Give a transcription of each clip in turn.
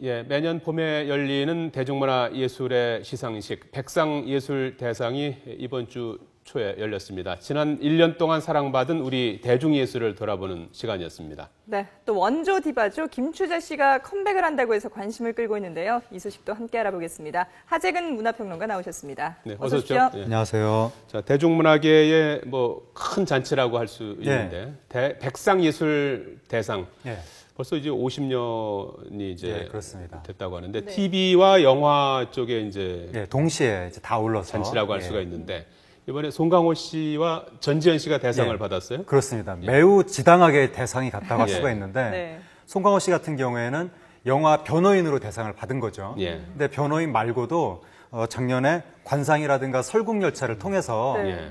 예, 매년 봄에 열리는 대중문화 예술의 시상식 백상예술대상이 이번 주 초에 열렸습니다. 지난 1년 동안 사랑받은 우리 대중예술을 돌아보는 시간이었습니다. 네, 또 원조 디바죠. 김추자 씨가 컴백을 한다고 해서 관심을 끌고 있는데요. 이 소식도 함께 알아보겠습니다. 하재근 문화평론가 나오셨습니다. 네, 어서 오십시오. 예. 안녕하세요. 자, 대중문화계의 큰 잔치라고 할 수 있는데 백상예술대상. 예. 벌써 이제 50년이 이제 그렇습니다. 됐다고 하는데 네. TV와 영화 쪽에 이제 동시에 이제 다 올라서 잔치라고 할 수가 있는데 이번에 송강호 씨와 전지현 씨가 대상을 받았어요? 그렇습니다. 매우 지당하게 대상이 갔다고 할 예. 수가 있는데 네. 송강호 씨 같은 경우에는 영화 변호인으로 대상을 받은 거죠. 예. 근데 변호인 말고도 작년에 관상이라든가 설국열차를 통해서 네. 예.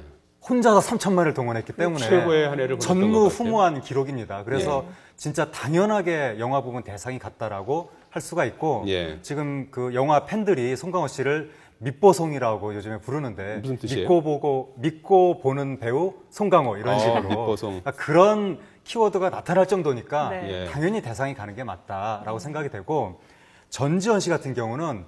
혼자서 3천만을 동원했기 때문에 최고의 한 해를 보냈던 것 같아요. 전무후무한 기록입니다. 그래서 진짜 당연하게 영화 부분 대상이 갔다라고 할 수가 있고 예. 지금 그 영화 팬들이 송강호 씨를 밑보송이라고 요즘에 부르는데 무슨 뜻이에요? 믿고 보는 배우 송강호 이런 식으로 밑보송. 그러니까 그런 키워드가 나타날 정도니까 네. 예. 당연히 대상이 가는 게 맞다라고 생각이 되고 전지현 씨 같은 경우는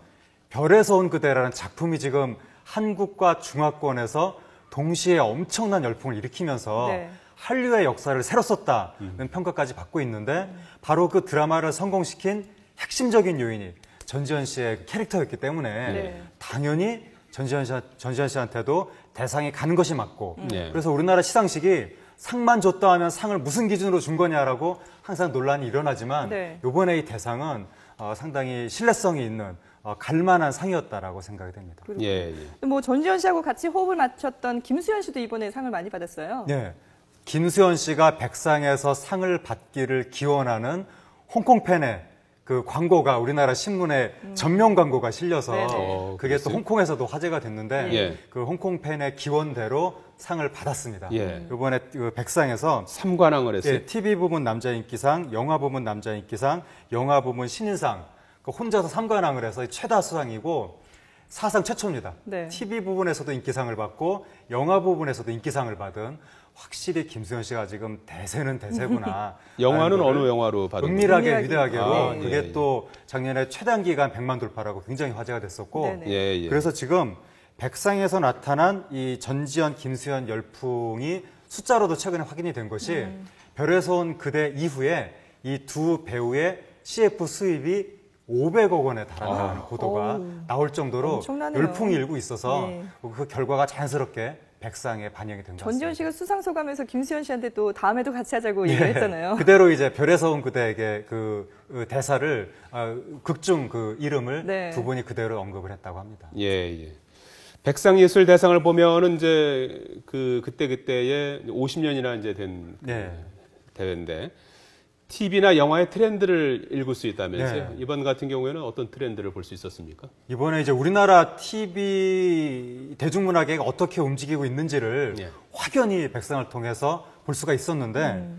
별에서 온 그대라는 작품이 지금 한국과 중화권에서 동시에 엄청난 열풍을 일으키면서 네. 한류의 역사를 새로 썼다는 평가까지 받고 있는데 바로 그 드라마를 성공시킨 핵심적인 요인이 전지현 씨의 캐릭터였기 때문에 네. 당연히 전지현 씨한테도 대상이 가는 것이 맞고 네. 그래서 우리나라 시상식이 상만 줬다 하면 상을 무슨 기준으로 준 거냐라고 항상 논란이 일어나지만 네. 이번에 이 대상은 상당히 신뢰성이 있는 갈만한 상이었다라고 생각이 됩니다. 예, 예. 뭐 전지현 씨하고 같이 호흡을 맞췄던 김수현 씨도 이번에 상을 많이 받았어요. 네. 김수현 씨가 백상에서 상을 받기를 기원하는 홍콩 팬의 그 광고가 우리나라 신문에 전면 광고가 실려서 네네. 그게 또 홍콩에서도 화제가 됐는데 예. 그 홍콩 팬의 기원대로 상을 받았습니다. 예. 이번에 그 백상에서 3관왕을 했어요. TV 부문 남자인기상, 영화 부문 남자인기상, 영화 부문 신인상 혼자서 3관왕을 해서 최다 수상이고 사상 최초입니다. 네. TV 부분에서도 인기상을 받고 영화 부분에서도 인기상을 받은 확실히 김수현 씨가 지금 대세는 대세구나. 영화는 어느 영화로 받은 거예요? 은밀하게 위대하게로 아, 그게 예, 예. 또 작년에 최단기간 100만 돌파라고 굉장히 화제가 됐었고 네네. 예, 예. 그래서 지금 백상에서 나타난 이 전지현, 김수현 열풍이 숫자로도 최근에 확인이 된 것이 별에서 온 그대 이후에 이 두 배우의 CF 수입이 500억 원에 달한다는 보도가 나올 정도로 엄청나네요. 열풍이 일고 있어서 네. 그 결과가 자연스럽게 백상에 반영이 된 것 같습니다. 전지현 씨가 수상 소감에서 김수현 씨한테 또 다음에도 같이 하자고 얘기를 했잖아요. 그대로 이제 별에서 온 그대에게 그 대사를 극중 그 이름을 네. 두 분이 그대로 언급을 했다고 합니다. 예, 예. 백상예술대상을 보면은 이제 그때의 50년이나 이제 된 네. 대회인데 TV나 영화의 트렌드를 읽을 수 있다면서요? 네. 이번 같은 경우에는 어떤 트렌드를 볼 수 있었습니까? 이번에 이제 우리나라 TV 대중문화계가 어떻게 움직이고 있는지를 예. 확연히 백상을 통해서 볼 수가 있었는데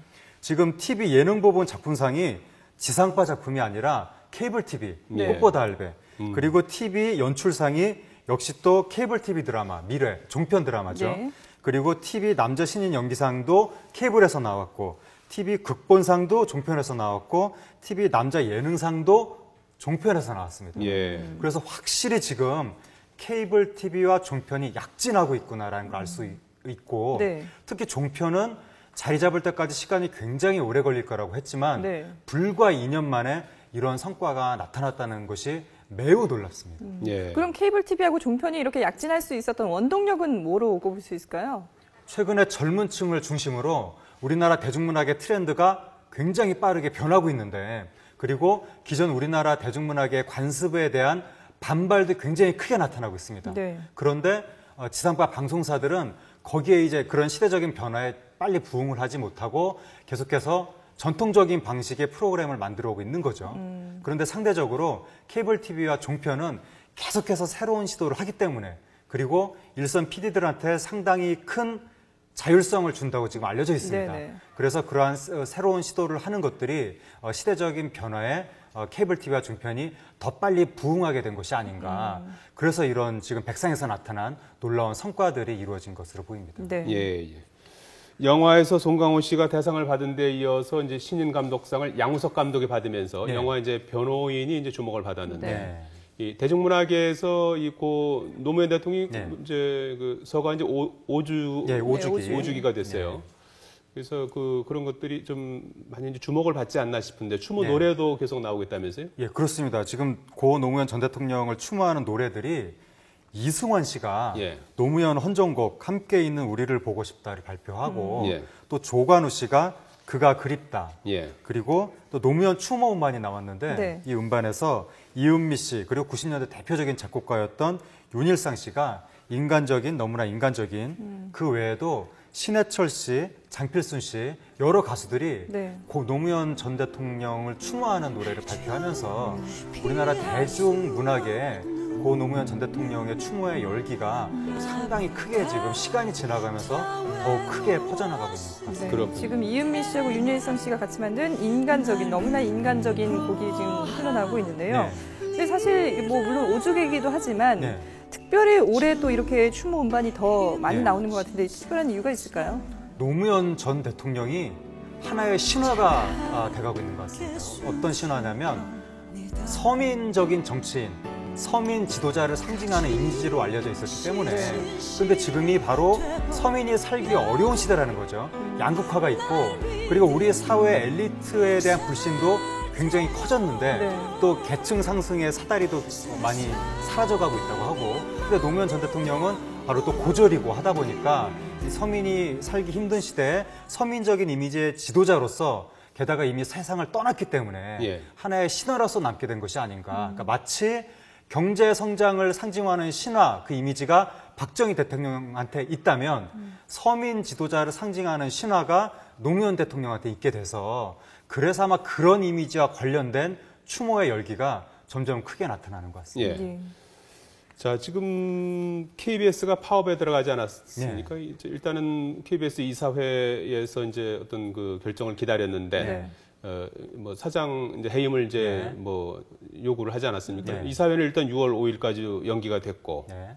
지금 TV 예능 부분 작품상이 지상파 작품이 아니라 케이블 TV, 네. 꽃보다 할배 그리고 TV 연출상이 역시 또 케이블 TV 드라마, 미래, 종편 드라마죠. 네. 그리고 TV 남자 신인 연기상도 케이블에서 나왔고 TV 극본상도 종편에서 나왔고 TV 남자 예능상도 종편에서 나왔습니다. 예. 그래서 확실히 지금 케이블 TV와 종편이 약진하고 있구나라는 걸 알 수 있고 네. 특히 종편은 자리 잡을 때까지 시간이 굉장히 오래 걸릴 거라고 했지만 네. 불과 2년 만에 이런 성과가 나타났다는 것이 매우 놀랍습니다. 예. 그럼 케이블 TV하고 종편이 이렇게 약진할 수 있었던 원동력은 뭐로 꼽을 수 있을까요? 최근에 젊은 층을 중심으로 우리나라 대중문학의 트렌드가 굉장히 빠르게 변하고 있는데 그리고 기존 우리나라 대중문학의 관습에 대한 반발도 굉장히 크게 나타나고 있습니다. 네. 그런데 지상파 방송사들은 거기에 이제 그런 시대적인 변화에 빨리 부응을 하지 못하고 계속해서 전통적인 방식의 프로그램을 만들어 오고 있는 거죠. 그런데 상대적으로 케이블 TV와 종편은 계속해서 새로운 시도를 하기 때문에 그리고 일선 PD들한테 상당히 큰 자율성을 준다고 지금 알려져 있습니다. 네네. 그래서 그러한 새로운 시도를 하는 것들이 시대적인 변화에 케이블 TV와 종편이 더 빨리 부응하게 된 것이 아닌가. 그래서 이런 지금 백상에서 나타난 놀라운 성과들이 이루어진 것으로 보입니다. 네. 예, 예. 영화에서 송강호 씨가 대상을 받은 데 이어서 이제 신인 감독상을 양우석 감독이 받으면서 네. 영화 이제 변호인이 이제 주목을 받았는데 네. 이 대중문화계에서 이 고 노무현 대통령이 네. 이제 그 서가 이제 오주 예, 오주기. 오주기가 됐어요. 네. 그래서 그런 것들이 좀 많이 이제 주목을 받지 않나 싶은데 추모 네. 노래도 계속 나오고 있다면서요? 예, 그렇습니다. 지금 고 노무현 전 대통령을 추모하는 노래들이 이승환 씨가 예. 노무현 헌정곡 함께 있는 우리를 보고 싶다를 발표하고 예. 또 조관우 씨가 그가 그립다. 예. 그리고 또 노무현 추모 음반이 나왔는데 네. 이 음반에서 이은미 씨 그리고 90년대 대표적인 작곡가였던 윤일상 씨가 인간적인 너무나 인간적인 그 외에도 신해철 씨, 장필순 씨 여러 가수들이 네. 고 노무현 전 대통령을 추모하는 노래를 발표하면서 우리나라 대중문화계에 고 노무현 전 대통령의 추모의 열기가 상당히 크게 지금 시간이 지나가면서 더욱 크게 퍼져나가고 있는 것 같습니다. 네. 그렇군요. 지금 이은미 씨하고 윤일성 씨가 같이 만든 인간적인 너무나 인간적인 곡이 지금 흘러나오고 있는데요. 네. 근데 사실 뭐 물론 오죽이기도 하지만 네. 특별히 올해 또 이렇게 추모 음반이 더 많이 네. 나오는 것 같은데 특별한 이유가 있을까요? 노무현 전 대통령이 하나의 신화가 돼가고 있는 것 같습니다. 어떤 신화냐면 서민적인 정치인, 서민 지도자를 상징하는 이미지로 알려져 있었기 때문에 근데 지금이 바로 서민이 살기 어려운 시대라는 거죠. 양극화가 있고 그리고 우리 사회 엘리트에 대한 불신도 굉장히 커졌는데 네. 또 계층 상승의 사다리도 많이 사라져가고 있다고 하고 근데 노무현 전 대통령은 바로 또 고졸이고 하다 보니까 이 서민이 살기 힘든 시대에 서민적인 이미지의 지도자로서 게다가 이미 세상을 떠났기 때문에 예. 하나의 신화로서 남게 된 것이 아닌가. 그러니까 마치 경제 성장을 상징하는 신화 그 이미지가 박정희 대통령한테 있다면 서민 지도자를 상징하는 신화가 노무현 대통령한테 있게 돼서 그래서 아마 그런 이미지와 관련된 추모의 열기가 점점 크게 나타나는 것 같습니다. 예. 자, 지금 KBS가 파업에 들어가지 않았습니까? 네. 이제 일단은 KBS 이사회에서 이제 어떤 그 결정을 기다렸는데, 네. 뭐 사장 이제 해임을 이제 네. 뭐 요구를 하지 않았습니까? 네. 이사회는 일단 6월 5일까지 연기가 됐고, 네.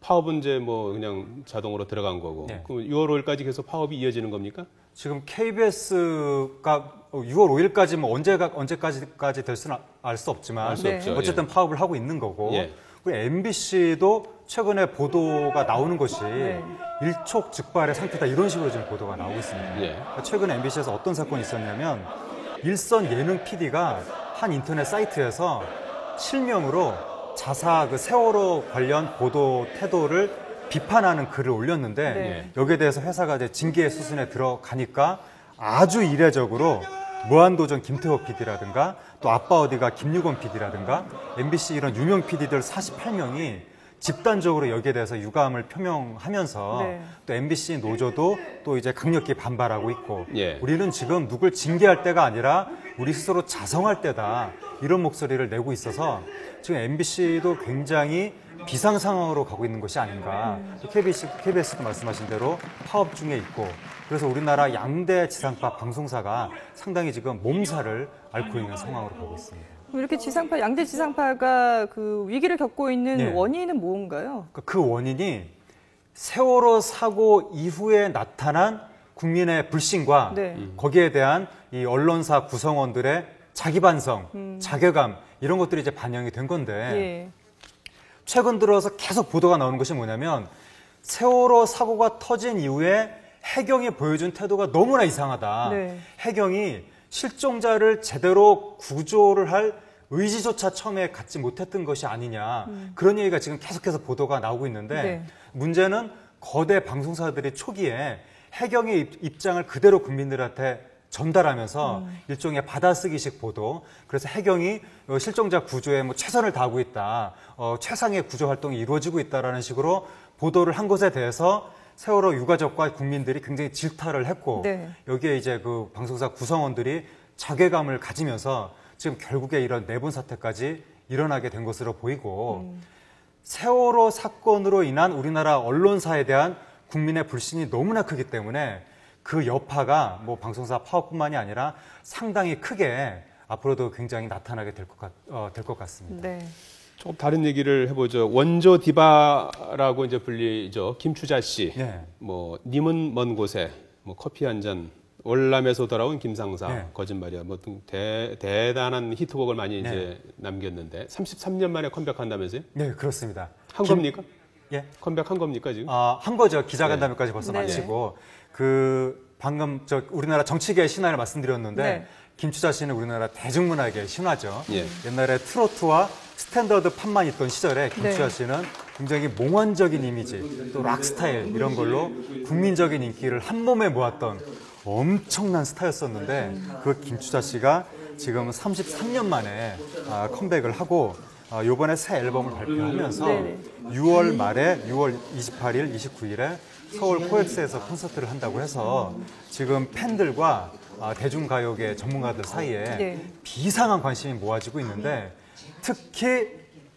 파업은 이제 뭐 그냥 자동으로 들어간 거고, 네. 그럼 6월 5일까지 계속 파업이 이어지는 겁니까? 지금 KBS가 6월 5일까지 뭐 언제까지 될 수는 알 수 없지만 알 수 네. 없죠. 어쨌든 파업을 하고 있는 거고 예. 그리고 MBC도 최근에 보도가 나오는 것이 네. 일촉즉발의 상태다 이런 식으로 지금 보도가 나오고 있습니다. 예. 최근에 MBC에서 어떤 사건이 있었냐면 일선 예능 PD가 한 인터넷 사이트에서 실명으로 자사 그 세월호 관련 보도 태도를 비판하는 글을 올렸는데 네. 여기에 대해서 회사가 이제 징계 수순에 들어가니까 아주 이례적으로 무한도전 김태호 PD라든가 또 아빠 어디가 김유건 PD라든가 MBC 이런 유명 PD들 48명이 집단적으로 여기에 대해서 유감을 표명하면서 네. 또 MBC 노조도 또 이제 강력히 반발하고 있고 예. 우리는 지금 누굴 징계할 때가 아니라 우리 스스로 자성할 때다 이런 목소리를 내고 있어서 지금 MBC도 굉장히 비상 상황으로 가고 있는 것이 아닌가. KBS도 말씀하신 대로 파업 중에 있고 그래서 우리나라 양대 지상파 방송사가 상당히 지금 몸살을 앓고 있는 상황으로 보고 있습니다. 이렇게 양대 지상파가 그 위기를 겪고 있는 네. 원인은 뭔가요? 그 원인이 세월호 사고 이후에 나타난 국민의 불신과 네. 거기에 대한 이 언론사 구성원들의 자기 반성, 자괴감 이런 것들이 이제 반영이 된 건데 예. 최근 들어서 계속 보도가 나오는 것이 뭐냐면 세월호 사고가 터진 이후에 해경이 보여준 태도가 너무나 이상하다. 네. 해경이 실종자를 제대로 구조를 할 의지조차 처음에 갖지 못했던 것이 아니냐. 그런 얘기가 지금 계속해서 보도가 나오고 있는데 네. 문제는 거대 방송사들이 초기에 해경의 입장을 그대로 국민들한테 전달하면서 일종의 받아쓰기식 보도. 그래서 해경이 실종자 구조에 뭐 최선을 다하고 있다. 최상의 구조 활동이 이루어지고 있다라는 식으로 보도를 한 것에 대해서 세월호 유가족과 국민들이 굉장히 질타를 했고 네. 여기에 이제 그 방송사 구성원들이 자괴감을 가지면서 지금 결국에 이런 내분 사태까지 일어나게 된 것으로 보이고 세월호 사건으로 인한 우리나라 언론사에 대한 국민의 불신이 너무나 크기 때문에 그 여파가 뭐 방송사 파업뿐만이 아니라 상당히 크게 앞으로도 굉장히 나타나게 될 것 같습니다. 네. 조금 다른 얘기를 해보죠. 원조 디바라고 이제 불리죠. 김추자 씨. 네. 뭐 님은 먼 곳에 뭐 커피 한 잔, 월남에서 돌아온 김상사, 네. 거짓말이야, 뭐 등 대단한 히트곡을 많이 네. 이제 남겼는데 33년 만에 컴백한다면서요? 네, 그렇습니다. 한 겁니까? 예. 컴백한 겁니까 지금? 한 거죠. 기자간담회까지 벌써 네. 마치고 방금 우리나라 정치계의 신화를 말씀드렸는데 네. 김추자 씨는 우리나라 대중문화계의 신화죠. 예. 옛날에 트로트와 스탠더드 팝만 있던 시절에 김추자 네. 씨는 굉장히 몽환적인 이미지, 또 락 스타일 이런 걸로 국민적인 인기를 한 몸에 모았던 엄청난 스타였었는데 그 김추자 씨가 지금 33년 만에 컴백을 하고 이번에 새 앨범을 발표하면서 네네. 6월 말에 6월 28일, 29일에 서울 코엑스에서 콘서트를 한다고 해서 지금 팬들과 대중가요계 전문가들 사이에 네. 비상한 관심이 모아지고 있는데 특히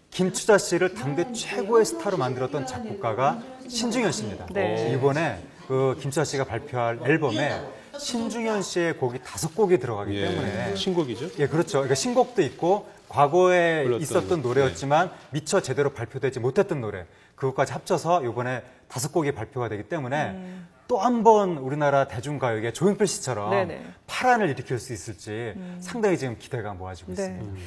김추자 씨를 당대 최고의 스타로 만들었던 작곡가가 신중현 씨입니다. 네. 이번에 그 김추자 씨가 발표할 앨범에 신중현 씨의 곡이 5곡이 들어가기 때문에 신곡이죠? 예, 그렇죠. 그러니까 신곡도 있고 과거에 불렀던, 있었던 노래였지만 미처 제대로 발표되지 못했던 노래 그것까지 합쳐서 이번에 5곡이 발표가 되기 때문에 또 한 번 우리나라 대중가요계 조용필 씨처럼 네네. 파란을 일으킬 수 있을지 상당히 지금 기대가 모아지고 네. 있습니다.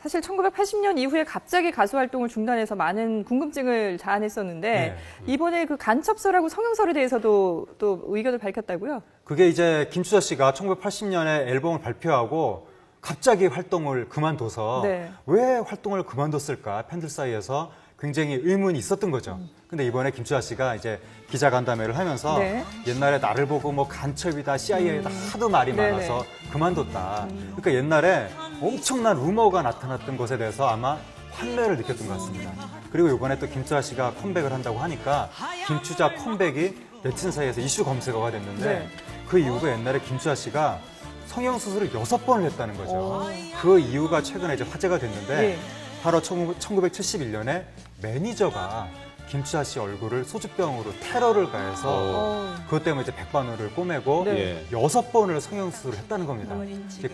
사실 1980년 이후에 갑자기 가수 활동을 중단해서 많은 궁금증을 자아냈었는데 네. 이번에 그 간첩설하고 성형설에 대해서도 또 의견을 밝혔다고요? 그게 이제 김추자 씨가 1980년에 앨범을 발표하고 갑자기 활동을 그만둬서 네. 왜 활동을 그만뒀을까 팬들 사이에서 굉장히 의문이 있었던 거죠. 근데 이번에 김추자 씨가 이제 기자간담회를 하면서 네. 옛날에 나를 보고 뭐 간첩이다, CIA다 하도 말이 네네. 많아서 그만뒀다. 그러니까 옛날에 엄청난 루머가 나타났던 것에 대해서 아마 환멸을 느꼈던 것 같습니다. 그리고 이번에 또 김추자 씨가 컴백을 한다고 하니까 김추자 컴백이 네티즌 사이에서 이슈 검색어가 됐는데 네. 그 이유가 옛날에 김추자 씨가 성형수술을 6번을 했다는 거죠. 그 이유가 최근에 이제 화제가 됐는데 예. 바로 1971년에 매니저가 김추자 씨 얼굴을 소주병으로 테러를 가해서 그것 때문에 이제 백반호를 꼬매고 네. 6번을 성형수술을 했다는 겁니다. 이제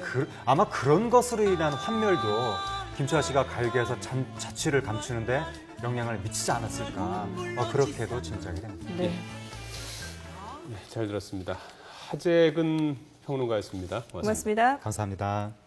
아마 그런 것으로 인한 환멸도 김추자 씨가 가요계에서 자취를 감추는데 영향을 미치지 않았을까 그렇게도 짐작이 됩니다. 네. 잘 들었습니다. 하재근 평론가였습니다. 고맙습니다. 고맙습니다. 감사합니다.